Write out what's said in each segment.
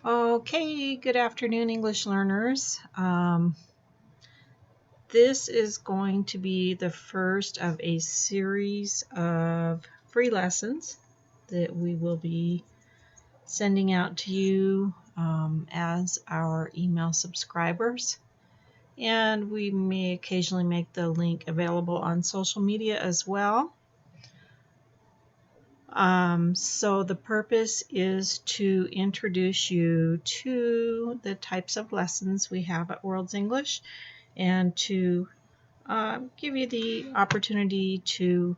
Okay, good afternoon, English learners. This is going to be the first of a series of free lessons that we will be sending out to you as our email subscribers. And we may occasionally make the link available on social media as well. So the purpose is to introduce you to the types of lessons we have at World's English and to give you the opportunity to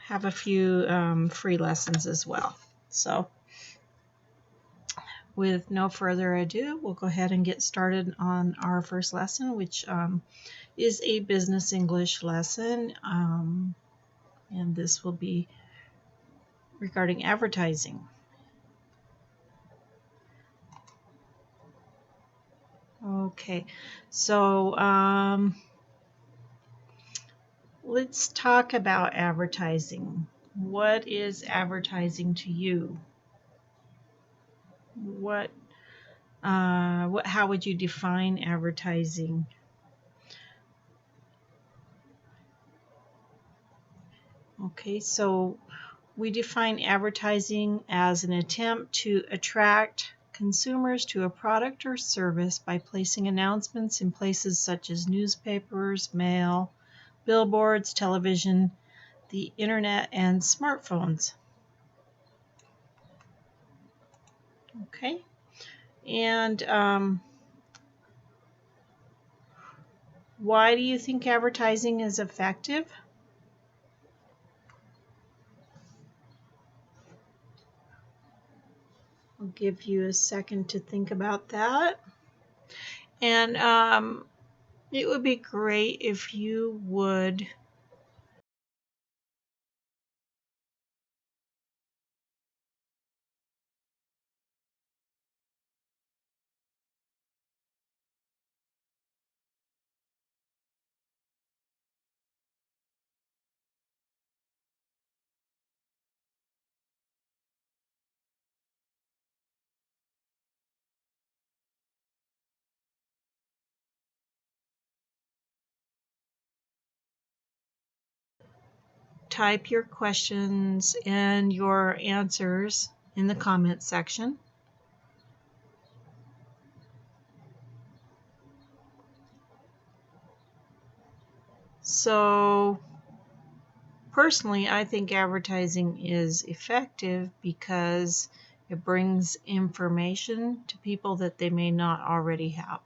have a few free lessons as well. So with no further ado, we'll go ahead and get started on our first lesson, which is a business English lesson, and this will be regarding advertising. Okay, so let's talk about advertising. What is advertising to you? How would you define advertising? Okay, so we define advertising as an attempt to attract consumers to a product or service by placing announcements in places such as newspapers, mail, billboards, television, the internet, and smartphones. Okay, and why do you think advertising is effective? I'll give you a second to think about that. And it would be great if you would type your questions and your answers in the comment section. So personally, I think advertising is effective because it brings information to people that they may not already have.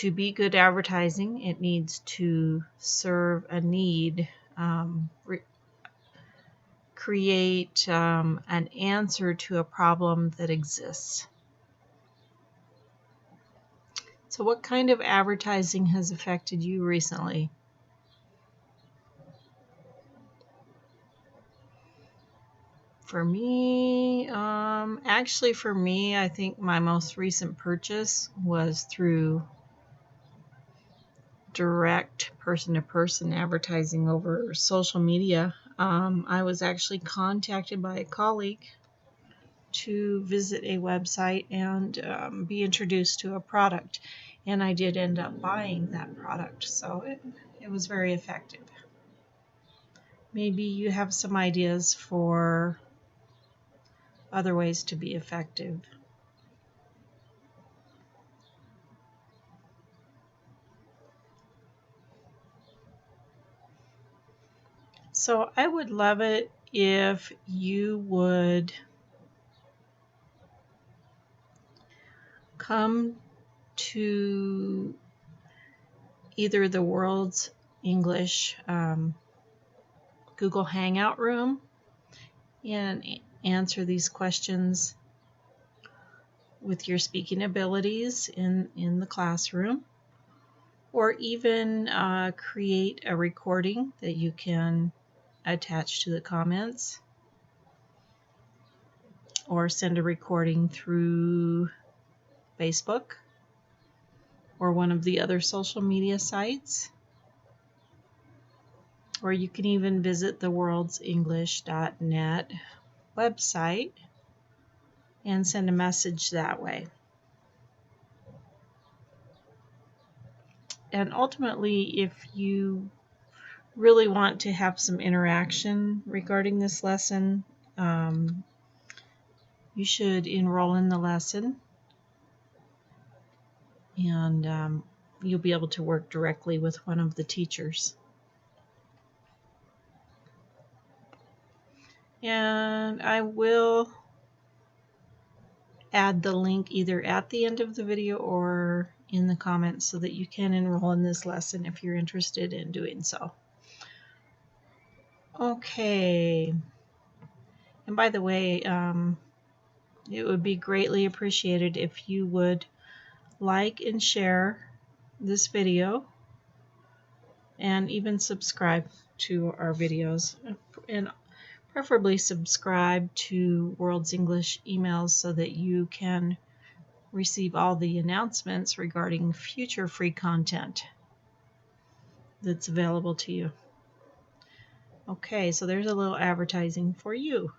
To be good advertising, it needs to serve a need, create an answer to a problem that exists. So what kind of advertising has affected you recently? For me, I think my most recent purchase was through direct person-to-person advertising over social media. I was actually contacted by a colleague to visit a website and be introduced to a product, and I did end up buying that product, so it was very effective. Maybe you have some ideas for other ways to be effective. So I would love it if you would come to either the World's English Google Hangout room and answer these questions with your speaking abilities in the classroom, or even create a recording that you can attach to the comments, or send a recording through Facebook or one of the other social media sites, or you can even visit theworldsenglish.net website and send a message that way. And ultimately, if you really want to have some interaction regarding this lesson, you should enroll in the lesson, and you'll be able to work directly with one of the teachers. And I will add the link either at the end of the video or in the comments so that you can enroll in this lesson if you're interested in doing so. Okay. And by the way, it would be greatly appreciated if you would like and share this video and even subscribe to our videos, and preferably subscribe to World's English emails so that you can receive all the announcements regarding future free content that's available to you. Okay, so there's a little advertising for you.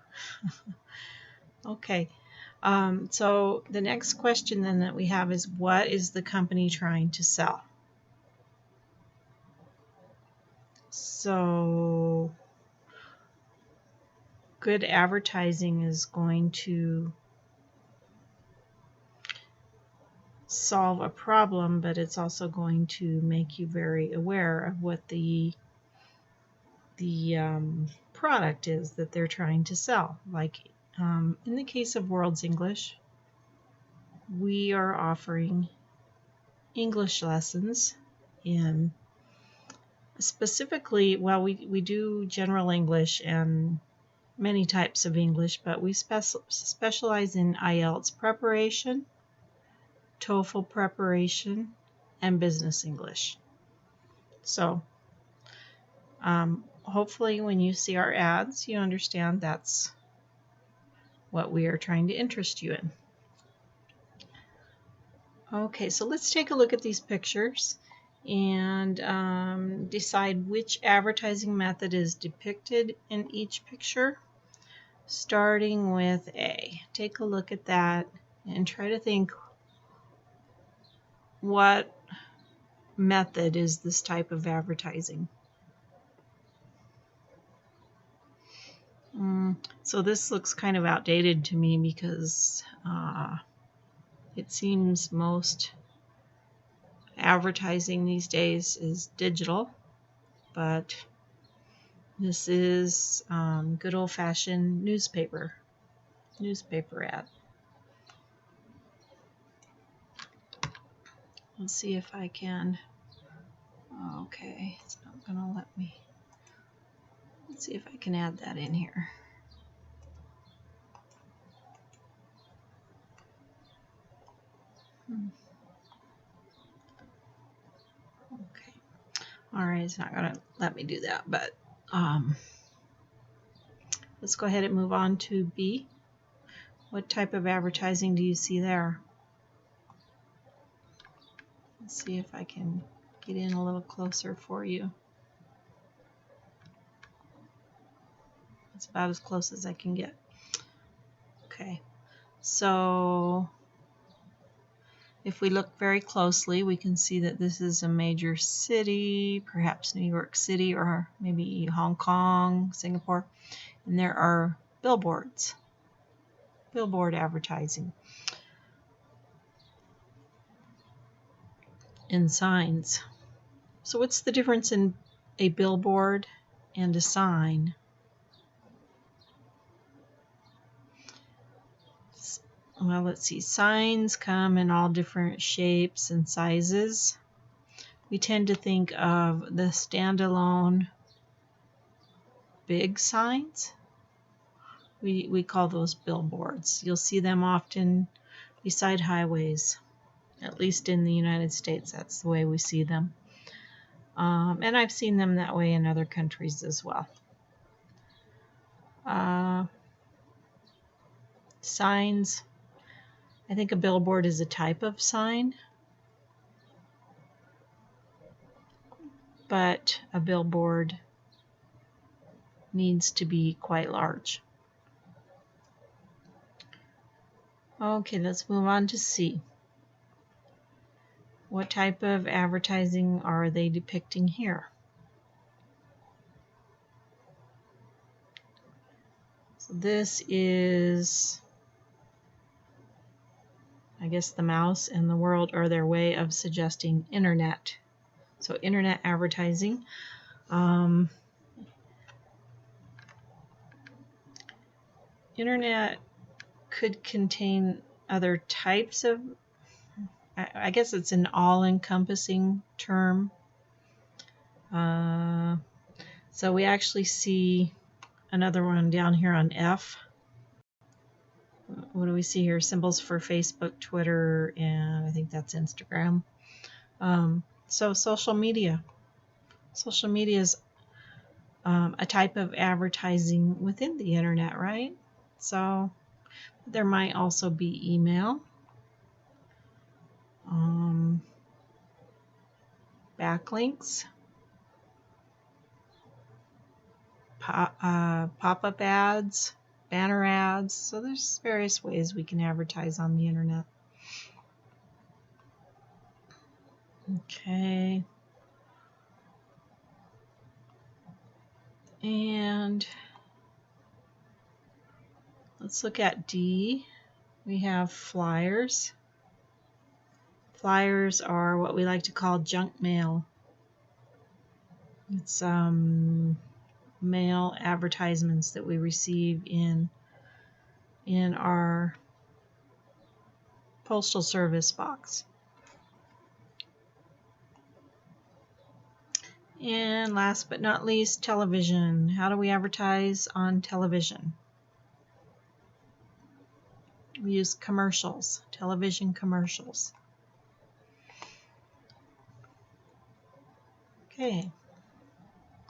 Okay, so the next question then that we have is, what is the company trying to sell? So good advertising is going to solve a problem, but it's also going to make you very aware of what the product is that they're trying to sell. Like in the case of World's English, we are offering English lessons in specifically, well, we do general English and many types of English, but we specialize in IELTS preparation, TOEFL preparation, and business English. So hopefully when you see our ads, you understand that's what we are trying to interest you in. Okay, so let's take a look at these pictures and decide which advertising method is depicted in each picture, starting with A. Take a look at that and try to think, what method is this type of advertising? So this looks kind of outdated to me because it seems most advertising these days is digital, but this is good old-fashioned newspaper ad. Let's see if I can. Okay, it's not gonna let me. Let's see if I can add that in here. Okay. All right, it's not gonna let me do that, but let's go ahead and move on to B. What type of advertising do you see there? Let's see if I can get in a little closer for you. It's about as close as I can get. Okay, so if we look very closely, we can see that this is a major city, perhaps New York City or maybe Hong Kong, Singapore, and there are billboards, billboard advertising, and signs. So what's the difference in a billboard and a sign? Well, let's see. Signs come in all different shapes and sizes. We tend to think of the standalone big signs. We call those billboards. You'll see them often beside highways. At least in the United States, that's the way we see them. And I've seen them that way in other countries as well. Signs. I think a billboard is a type of sign, but a billboard needs to be quite large. Okay, let's move on to C. What type of advertising are they depicting here? So this is, I guess, the mouse and the world are their way of suggesting internet. So internet advertising. Internet could contain other types of, I guess it's an all-encompassing term. So we actually see another one down here on F. What do we see here? Symbols for Facebook, Twitter, and I think that's Instagram. So social media. Social media is a type of advertising within the internet, right? So there might also be email, backlinks, pop-up ads, banner ads. So there's various ways we can advertise on the internet. Okay. And let's look at D. We have flyers. Flyers are what we like to call junk mail. It's mail advertisements that we receive in our postal service box. And last but not least, television. How do we advertise on television? We use commercials, television commercials. Okay,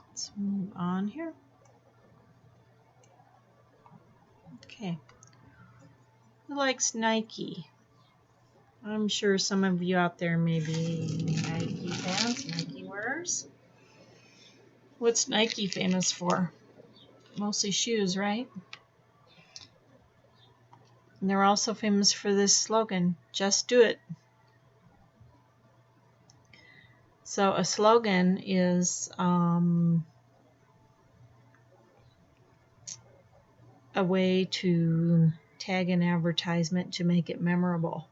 let's move on here. Okay, who likes Nike? I'm sure some of you out there may be Nike fans, Nike wearers. What's Nike famous for? Mostly shoes, right? And they're also famous for this slogan, just do it. So a slogan is a way to tag an advertisement to make it memorable.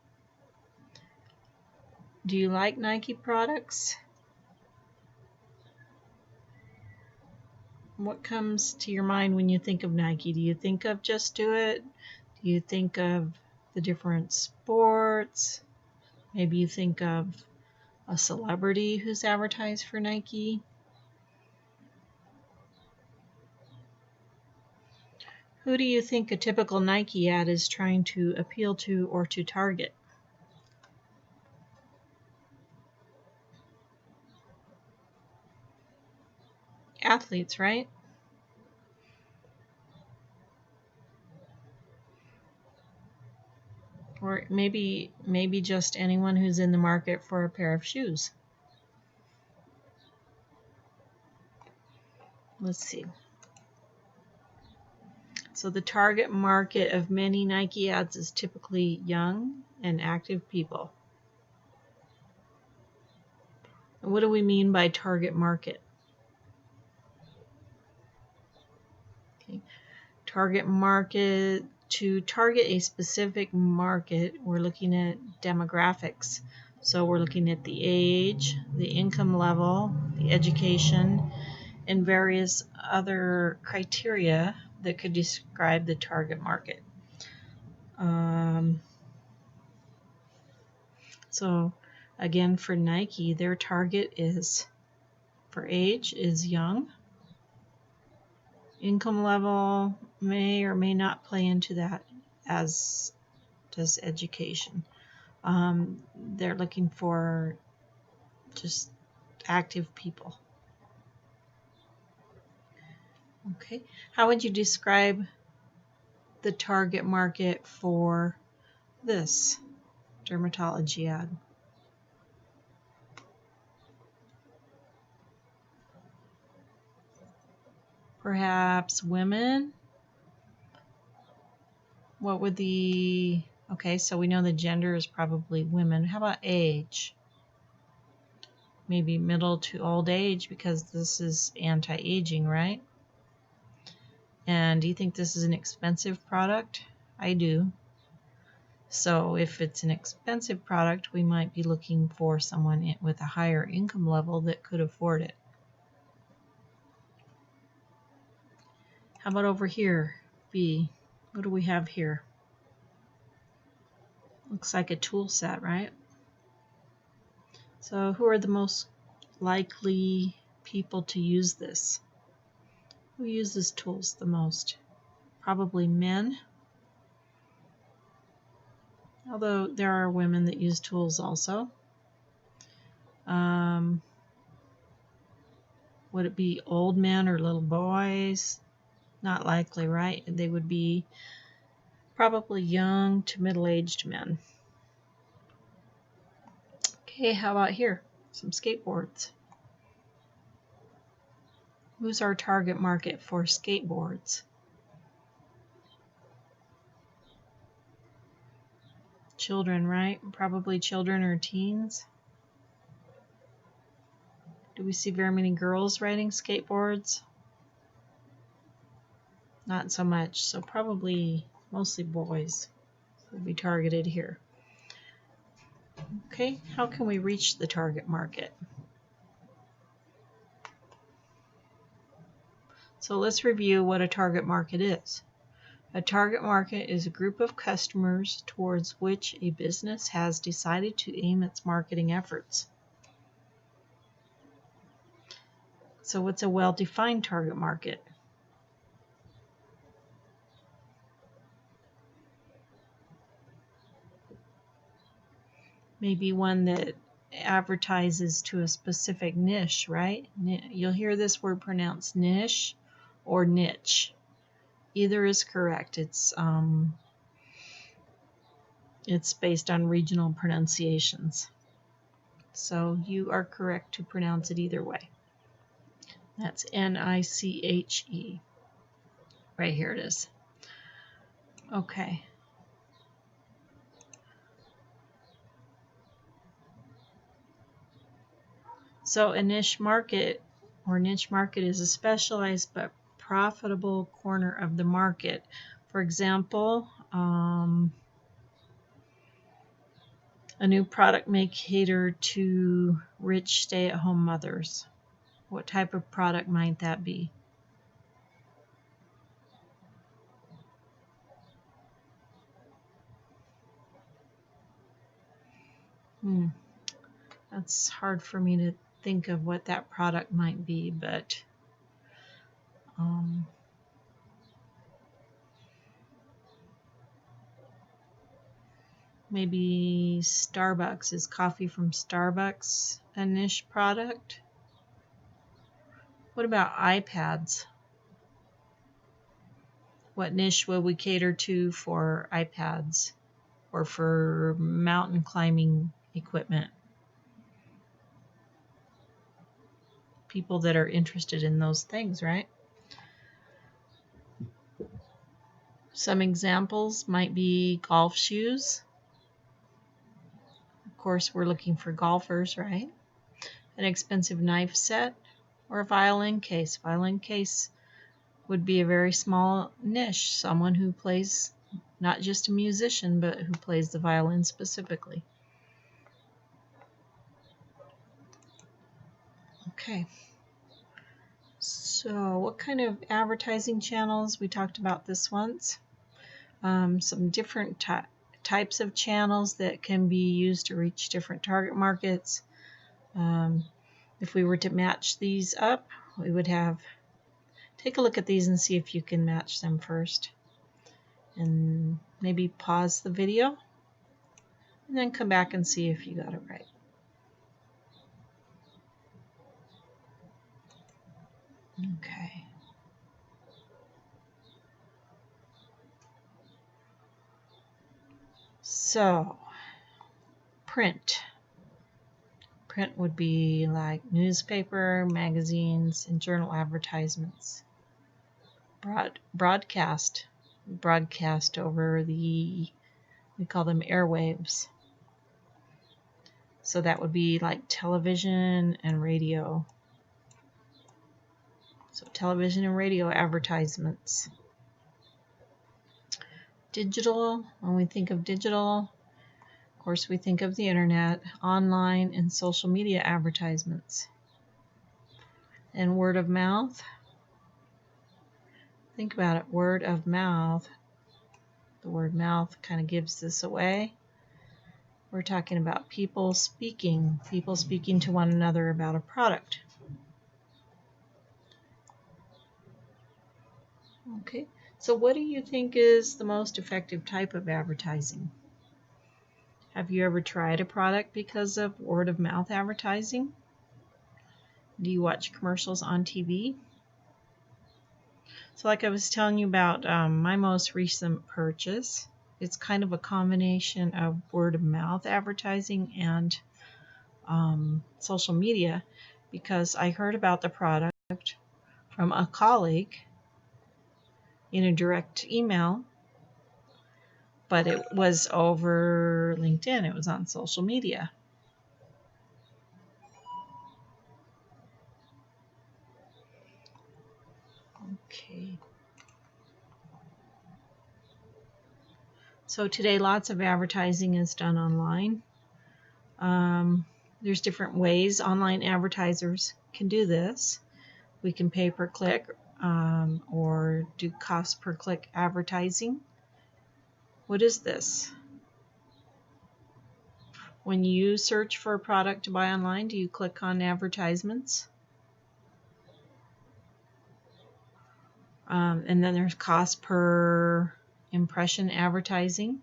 Do you like Nike products? What comes to your mind when you think of Nike? Do you think of Just Do It? Do you think of the different sports? Maybe you think of a celebrity who's advertised for Nike. Who do you think a typical Nike ad is trying to appeal to or to target? Athletes, right? Or maybe just anyone who's in the market for a pair of shoes. Let's see. So the target market of many Nike ads is typically young and active people. And what do we mean by target market? Okay. Target market, to target a specific market, we're looking at demographics. So we're looking at the age, the income level, the education, and various other criteria that could describe the target market. So again, for Nike, their target is, for age, is young. Income level may or may not play into that, as does education. They're looking for just active people. Okay, how would you describe the target market for this dermatology ad? Perhaps women? What would the Okay, so we know the gender is probably women. How about age? Maybe middle to old age, because this is anti-aging, right? And do you think this is an expensive product? I do. So if it's an expensive product, we might be looking for someone with a higher income level that could afford it. How about over here, B? What do we have here? Looks like a tool set, right? So who are the most likely people to use this? Who uses tools the most? Probably men. Although there are women that use tools also. Would it be old men or little boys? Not likely, right? They would be probably young to middle-aged men. Okay, how about here? Some skateboards. Who's our target market for skateboards? Children, right? Probably children or teens. Do we see very many girls riding skateboards? Not so much, so probably mostly boys will be targeted here. Okay, how can we reach the target market? So let's review what a target market is. A target market is a group of customers towards which a business has decided to aim its marketing efforts. So what's a well-defined target market? Maybe one that advertises to a specific niche, right? You'll hear this word pronounced niche or niche. Either is correct. It's based on regional pronunciations. So you are correct to pronounce it either way. That's N-I-C-H-E. Right here it is. Okay. So a niche market or niche market is a specialized but profitable corner of the market. For example, a new product may cater to rich stay-at-home mothers. What type of product might that be? That's hard for me to think of what that product might be, but maybe Starbucks. Is coffee from Starbucks a niche product? What about iPads? What niche will we cater to for iPads or for mountain climbing equipment? People that are interested in those things, right? Some examples might be golf shoes. Of course, we're looking for golfers, right? An expensive knife set or a violin case. Violin case would be a very small niche. Someone who plays, not just a musician, but who plays the violin specifically. Okay. So what kind of advertising channels? We talked about this once. Some different types of channels that can be used to reach different target markets. If we were to match these up, we would have, take a look at these and see if you can match them first. And maybe pause the video and then come back and see if you got it right. Okay. So, print. Print would be like newspaper, magazines, and journal advertisements. Broadcast over the We call them airwaves. So that would be like television and radio. So television and radio advertisements. Digital, when we think of digital, of course we think of the internet, online and social media advertisements. And word of mouth. Think about it, word of mouth. The word mouth kind of gives this away. We're talking about people speaking to one another about a product. Okay, so what do you think is the most effective type of advertising? Have you ever tried a product because of word of mouth advertising? Do you watch commercials on TV? So like I was telling you about my most recent purchase, it's kind of a combination of word of mouth advertising and social media, because I heard about the product from a colleague in a direct email, but it was over LinkedIn. It was on social media. Okay. So today lots of advertising is done online. There's different ways online advertisers can do this. We can pay per click or do cost per click advertising. What is this? When you search for a product to buy online, do you click on advertisements? And then there's cost per impression advertising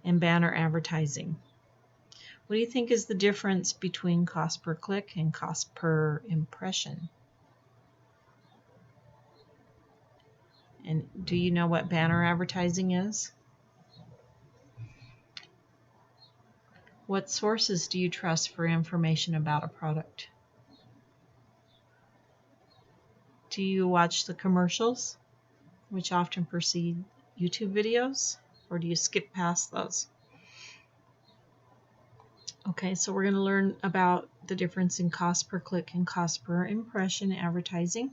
and banner advertising. What do you think is the difference between cost per click and cost per impression? And do you know what banner advertising is? What sources do you trust for information about a product? Do you watch the commercials, which often precede YouTube videos, or do you skip past those? Okay, so we're going to learn about the difference in cost per click and cost per impression advertising.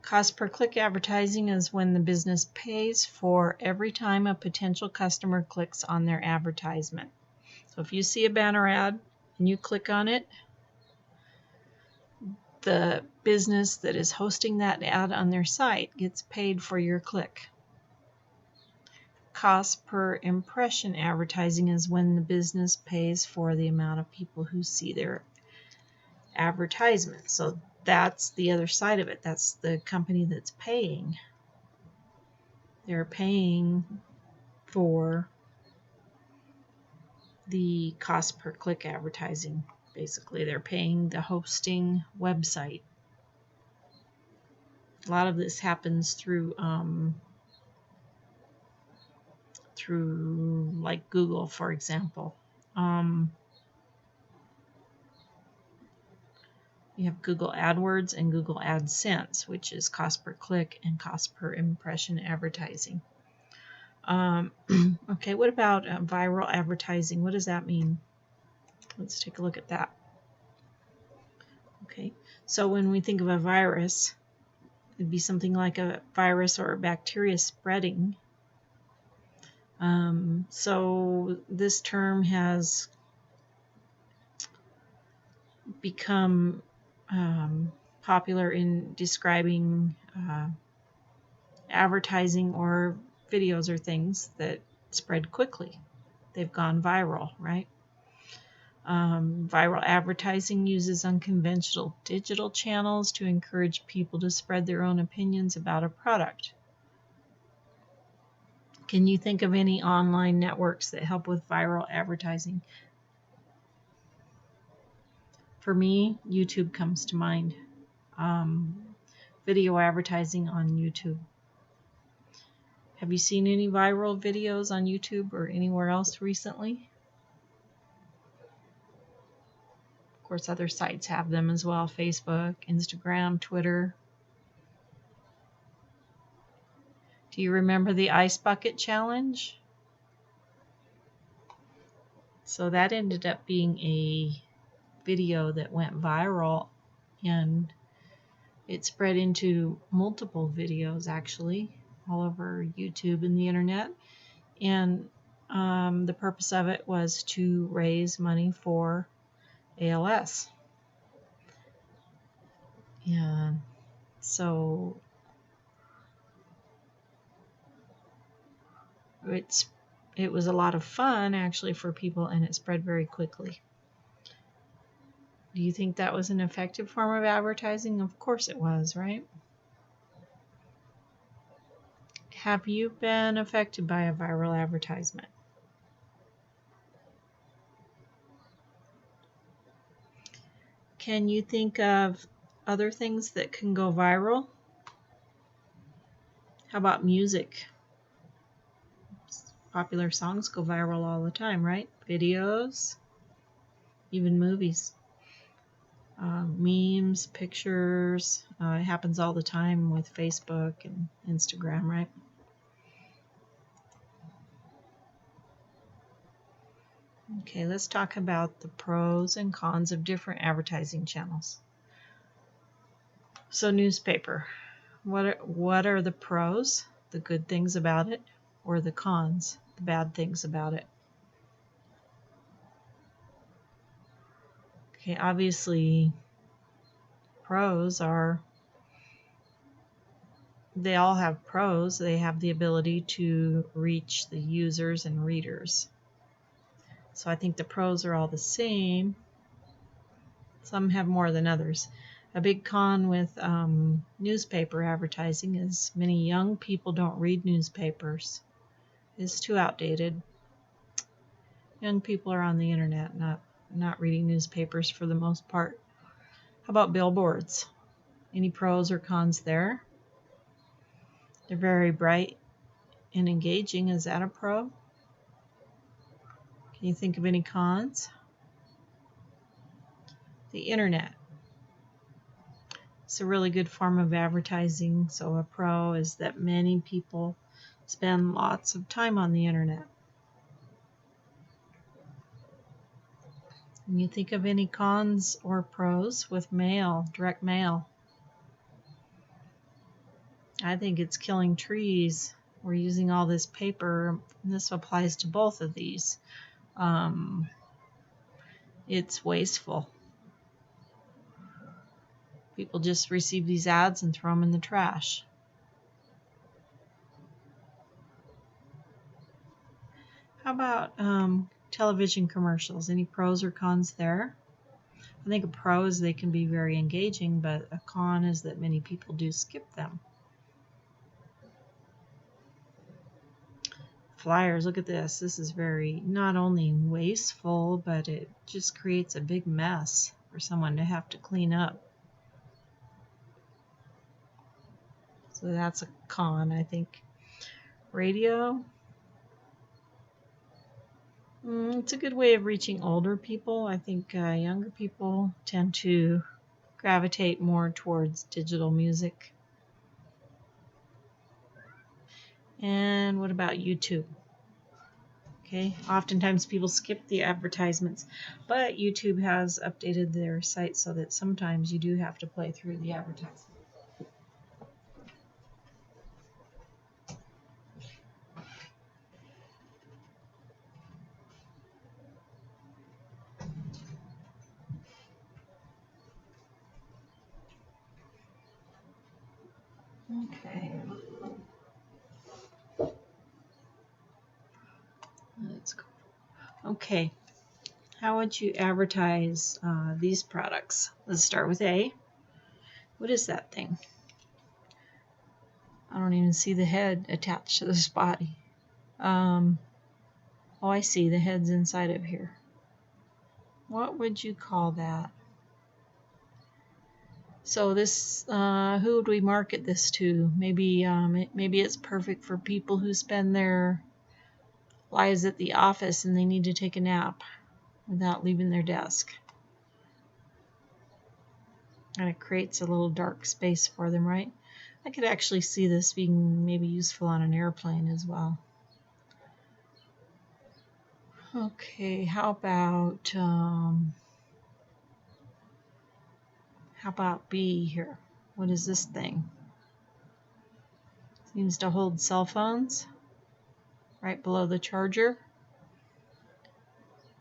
Cost per click advertising is when the business pays for every time a potential customer clicks on their advertisement. So if you see a banner ad and you click on it, the business that is hosting that ad on their site gets paid for your click. Cost per impression advertising is when the business pays for the amount of people who see their advertisement. So that's the other side of it. That's the company that's paying. They're paying for the cost per click advertising. Basically, they're paying the hosting website. A lot of this happens through like Google, for example. You have Google AdWords and Google AdSense, which is cost per click and cost per impression advertising. Okay, what about viral advertising? What does that mean? Let's take a look at that. Okay, so when we think of a virus, it'd be something like a virus or a bacteria spreading. So this term has become popular in describing advertising or videos or things that spread quickly. They've gone viral, right? Viral advertising uses unconventional digital channels to encourage people to spread their own opinions about a product. Can you think of any online networks that help with viral advertising? For me, YouTube comes to mind. Video advertising on YouTube. Have you seen any viral videos on YouTube or anywhere else recently? course, other sites have them as well: Facebook, Instagram, Twitter. Do you remember the Ice Bucket Challenge? So that ended up being a video that went viral, and it spread into multiple videos actually all over YouTube and the internet. And the purpose of it was to raise money for ALS. And so it was a lot of fun actually for people, and it spread very quickly. Do you think that was an effective form of advertising? Of course it was, right? Have you been affected by a viral advertisement? Can you think of other things that can go viral? How about music? Popular songs go viral all the time, right? Videos, even movies. Memes, pictures. It happens all the time with Facebook and Instagram, right? Okay, let's talk about the pros and cons of different advertising channels. So newspaper, what are the pros, the good things about it, or the cons, the bad things about it? Okay, obviously pros are, they all have pros. They have the ability to reach the users and readers. So I think the pros are all the same. Some have more than others. A big con with newspaper advertising is many young people don't read newspapers. It's too outdated. Young people are on the internet, not reading newspapers for the most part. How about billboards? Any pros or cons there? They're very bright and engaging. Is that a pro? Can you think of any cons? The internet. It's a really good form of advertising. So a pro is that many people spend lots of time on the internet. Can you think of any cons or pros with mail, direct mail? I think it's killing trees. We're using all this paper. This applies to both of these. It's wasteful. People just receive these ads and throw them in the trash. How about television commercials? Any pros or cons there? I think a pro is they can be very engaging, but a con is that many people do skip them. Flyers, look at this. This is very not only wasteful, but it just creates a big mess for someone to have to clean up. So that's a con, I think. Radio. It's a good way of reaching older people. I think younger people tend to gravitate more towards digital music. And what about YouTube? Okay, oftentimes people skip the advertisements, but YouTube has updated their site so that sometimes you do have to play through the advertisement. Okay. Let's go. Okay. How would you advertise these products? Let's start with A. What is that thing? I don't even see the head attached to this body. Oh, I see. The head's inside of here. What would you call that? So this, who would we market this to? Maybe it's perfect for people who spend their lives at the office and they need to take a nap without leaving their desk. And it creates a little dark space for them, right? I could actually see this being maybe useful on an airplane as well. Okay, how about B here? What is this thing? Seems to hold cell phones right below the charger.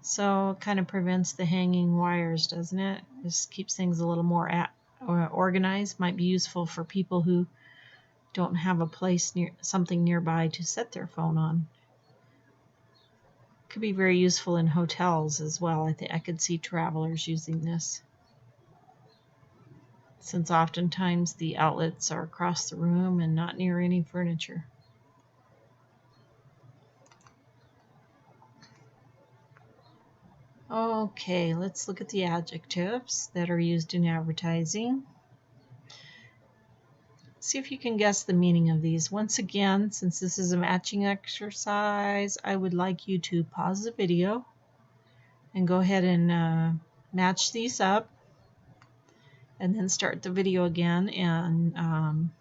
So it kind of prevents the hanging wires, doesn't it? Just keeps things a little more organized. Might be useful for people who don't have a place something nearby to set their phone on. Could be very useful in hotels as well. I think I could see travelers using this, since oftentimes the outlets are across the room and not near any furniture. Okay, let's look at the adjectives that are used in advertising. See if you can guess the meaning of these. Once again, since this is a matching exercise, I would like you to pause the video and go ahead and match these up, and then start the video again, and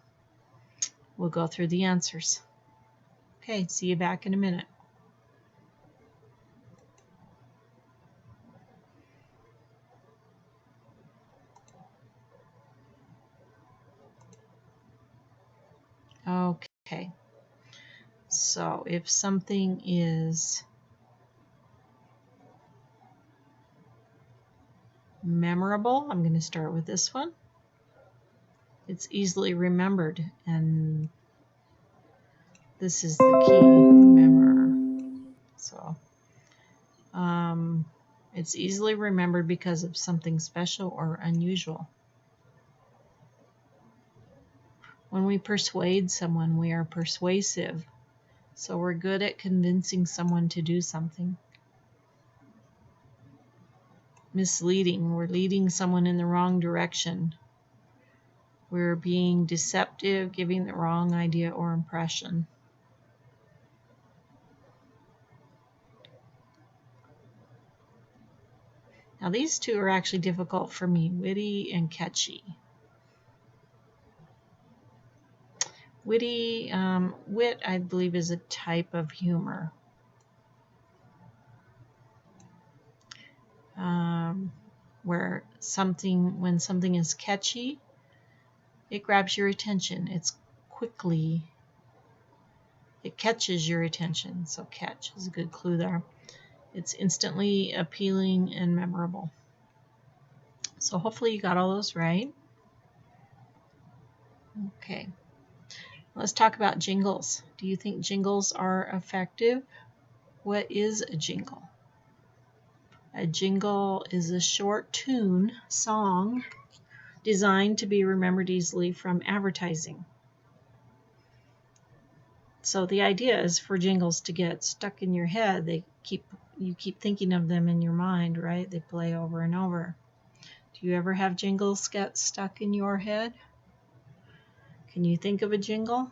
we'll go through the answers. Okay, see you back in a minute. Okay, so if something is memorable, I'm going to start with this one. It's easily remembered, and this is the key, remember. So it's easily remembered because of something special or unusual. When we persuade someone, we are persuasive. So we're good at convincing someone to do something. Misleading, we're leading someone in the wrong direction. We're being deceptive, giving the wrong idea or impression. Now these two are actually difficult for me, witty and catchy. Witty, wit, I believe, is a type of humor. Where when something is catchy, it grabs your attention. It catches your attention. So catch is a good clue there. It's instantly appealing and memorable. So hopefully you got all those right. Okay. Let's talk about jingles. Do you think jingles are effective? What is a jingle? A jingle is a short tune song designed to be remembered easily from advertising. So the idea is for jingles to get stuck in your head. You keep thinking of them in your mind, right? They play over and over. Do you ever have jingles get stuck in your head? Can you think of a jingle?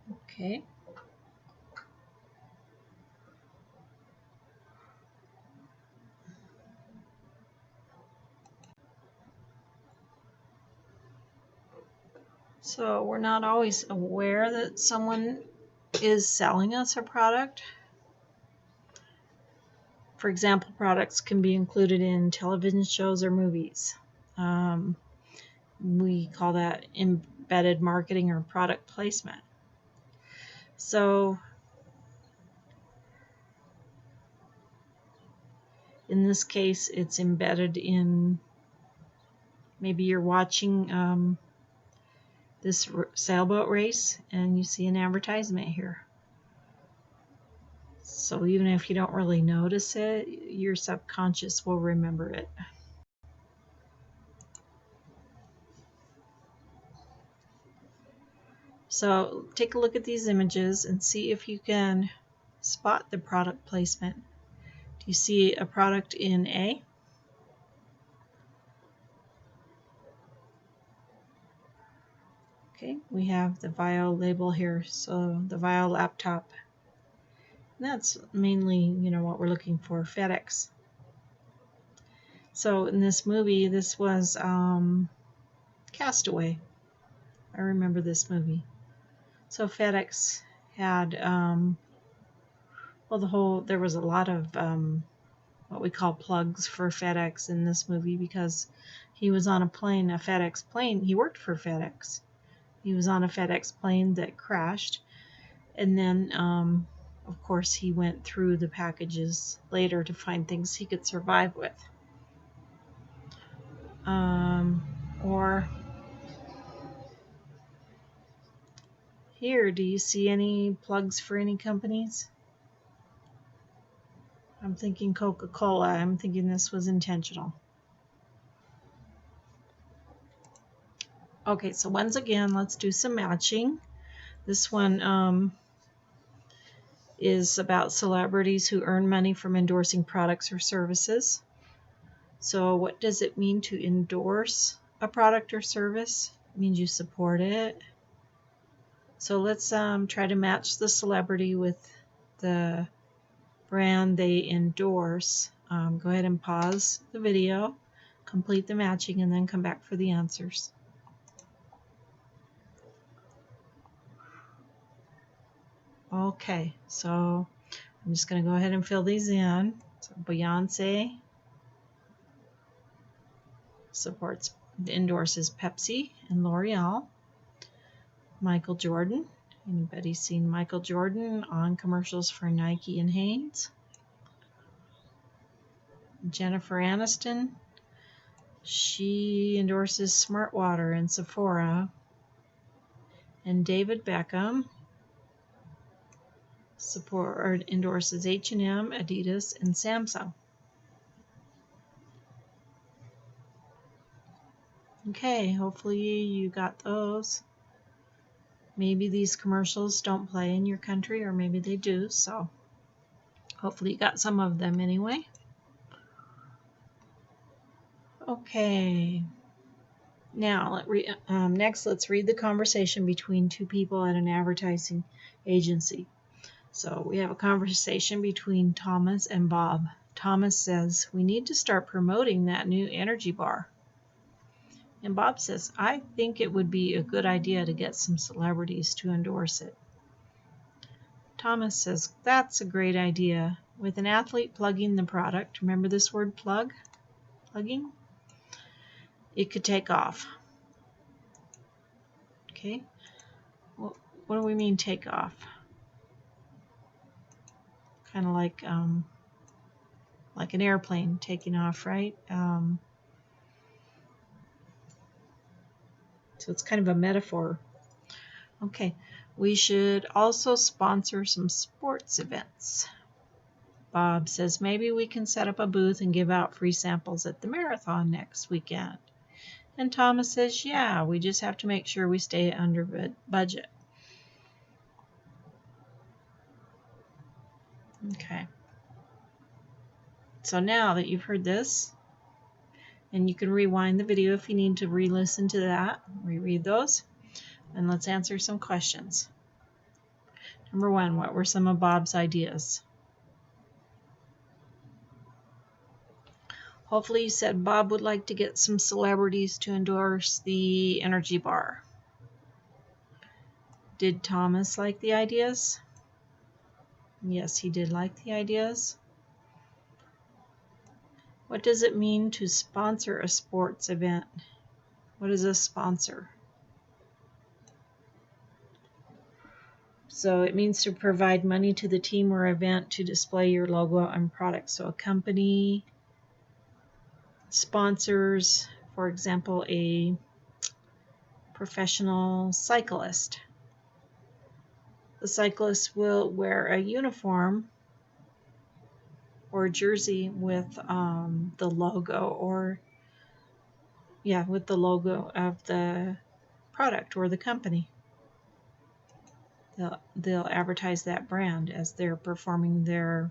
Okay. So we're not always aware that someone is selling us a product. For example, products can be included in television shows or movies. We call that embedded marketing or product placement. So in this case, it's embedded in, maybe you're watching this sailboat race and you see an advertisement here. So even if you don't really notice it, your subconscious will remember it. So take a look at these images and see if you can spot the product placement. Do you see a product in A? Okay, we have the Vio label here, so the Vio laptop. And that's mainly, you know, what we're looking for, FedEx. So in this movie, this was Castaway. I remember this movie. So FedEx had, well, there was a lot of what we call plugs for FedEx in this movie because he was on a plane, a FedEx plane. He worked for FedEx. He was on a FedEx plane that crashed. And then, of course, he went through the packages later to find things he could survive with. Or here, do you see any plugs for any companies? I'm thinking Coca-Cola. I'm thinking this was intentional. Okay, so once again, let's do some matching. This one is about celebrities who earn money from endorsing products or services. So what does it mean to endorse a product or service? It means you support it. So let's try to match the celebrity with the brand they endorse. Go ahead and pause the video, complete the matching, and then come back for the answers. Okay, so I'm just going to go ahead and fill these in. So Beyonce endorses Pepsi and L'Oreal. Michael Jordan. Anybody seen Michael Jordan on commercials for Nike and Hanes? Jennifer Aniston. She endorses Smart Water and Sephora. And David Beckham endorses H&M, Adidas, and Samsung. Okay, hopefully you got those. Maybe these commercials don't play in your country, or maybe they do, so hopefully you got some of them anyway. Okay, now next let's read the conversation between two people at an advertising agency. So we have a conversation between Thomas and Bob. Thomas says, "We need to start promoting that new energy bar." And Bob says, "I think it would be a good idea to get some celebrities to endorse it." Thomas says, "That's a great idea. With an athlete plugging the product," remember this word plugging? "It could take off." Okay, well, what do we mean take off? Kind of like an airplane taking off, right? So it's kind of a metaphor. Okay, we should also sponsor some sports events. Bob says, "Maybe we can set up a booth and give out free samples at the marathon next weekend." And Thomas says, "Yeah, we just have to make sure we stay under budget." Okay. So now that you've heard this, and you can rewind the video if you need to re-listen to that, reread those, and let's answer some questions. Number one, what were some of Bob's ideas? Hopefully you said Bob would like to get some celebrities to endorse the energy bar. Did Thomas like the ideas? Yes, he did like the ideas. What does it mean to sponsor a sports event? What is a sponsor? So it means to provide money to the team or event to display your logo and product. So a company sponsors, for example, a professional cyclist. The cyclist will wear a uniform or a jersey with the logo with the logo of the product or the company. They'll advertise that brand as they're performing their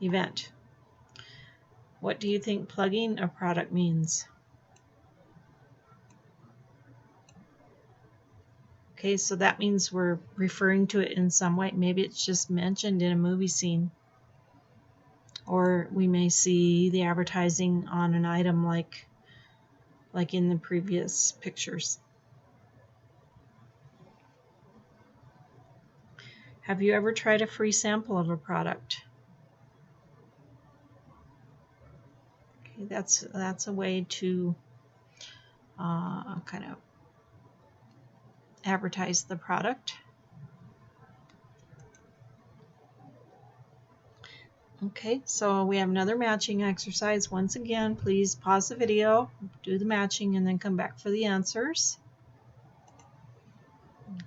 event. What do you think plugging a product means? Okay, so that means we're referring to it in some way. Maybe it's just mentioned in a movie scene. Or we may see the advertising on an item like in the previous pictures. Have you ever tried a free sample of a product? Okay, that's a way to kind of advertise the product. Okay, so we have another matching exercise. Once again, please pause the video, do the matching, and then come back for the answers.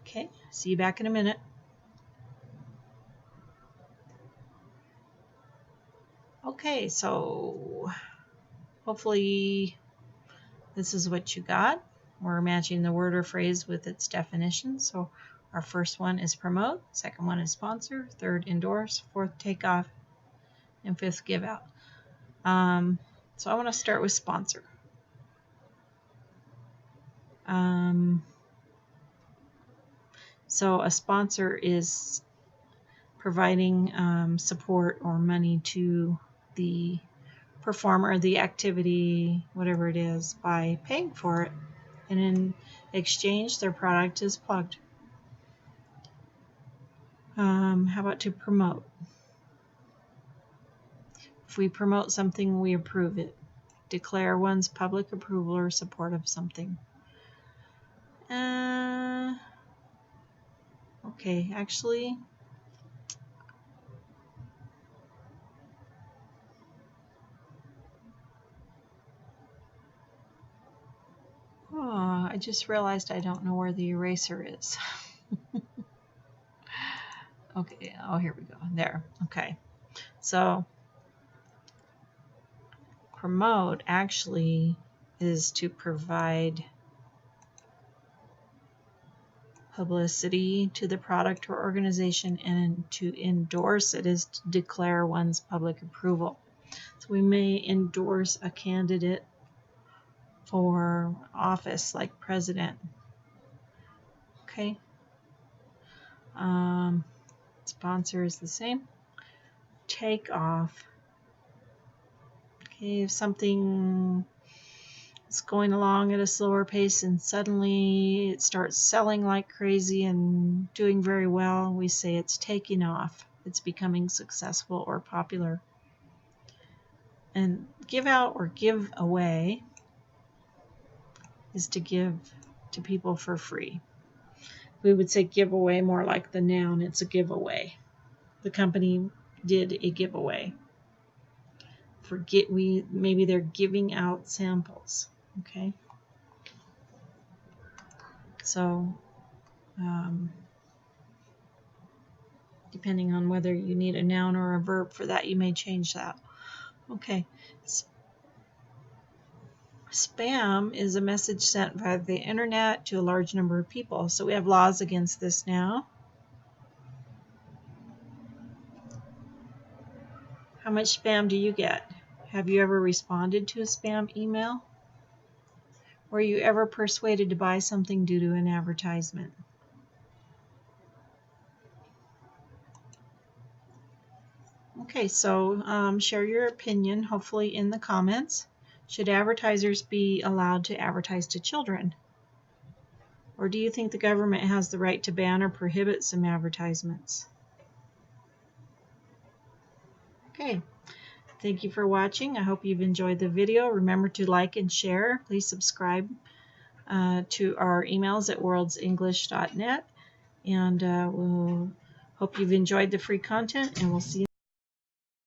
Okay, see you back in a minute. Okay, so hopefully this is what you got. We're matching the word or phrase with its definition. So our first one is promote, second one is sponsor, third endorse, fourth take off, and fifth give out. So I want to start with sponsor. So a sponsor is providing support or money to the performer, the activity, whatever it is, by paying for it. And in exchange, their product is plugged. How about to promote? If we promote something, we approve it. Declare one's public approval or support of something. Okay, actually, I just realized I don't know where the eraser is. Okay, oh, here we go. There. Okay. So promote actually is to provide publicity to the product or organization, and to endorse it is to declare one's public approval. So we may endorse a candidate for office like president. Okay. Sponsor is the same. Take off. Okay, if something is going along at a slower pace and suddenly it starts selling like crazy and doing very well, we say it's taking off. It's becoming successful or popular. And give out or give away is to give to people for free. We would say give away more like the noun. It's a giveaway. The company did a giveaway. Maybe they're giving out samples. Okay. So depending on whether you need a noun or a verb for that, you may change that. Okay. Spam is a message sent via the internet to a large number of people. So we have laws against this now. How much spam do you get? Have you ever responded to a spam email? Were you ever persuaded to buy something due to an advertisement? Okay, so share your opinion, hopefully in the comments. Should advertisers be allowed to advertise to children? Or do you think the government has the right to ban or prohibit some advertisements? Okay, thank you for watching. I hope you've enjoyed the video. Remember to like and share. Please subscribe to our emails at worldsenglish.net. And we'll hope you've enjoyed the free content, and we'll see you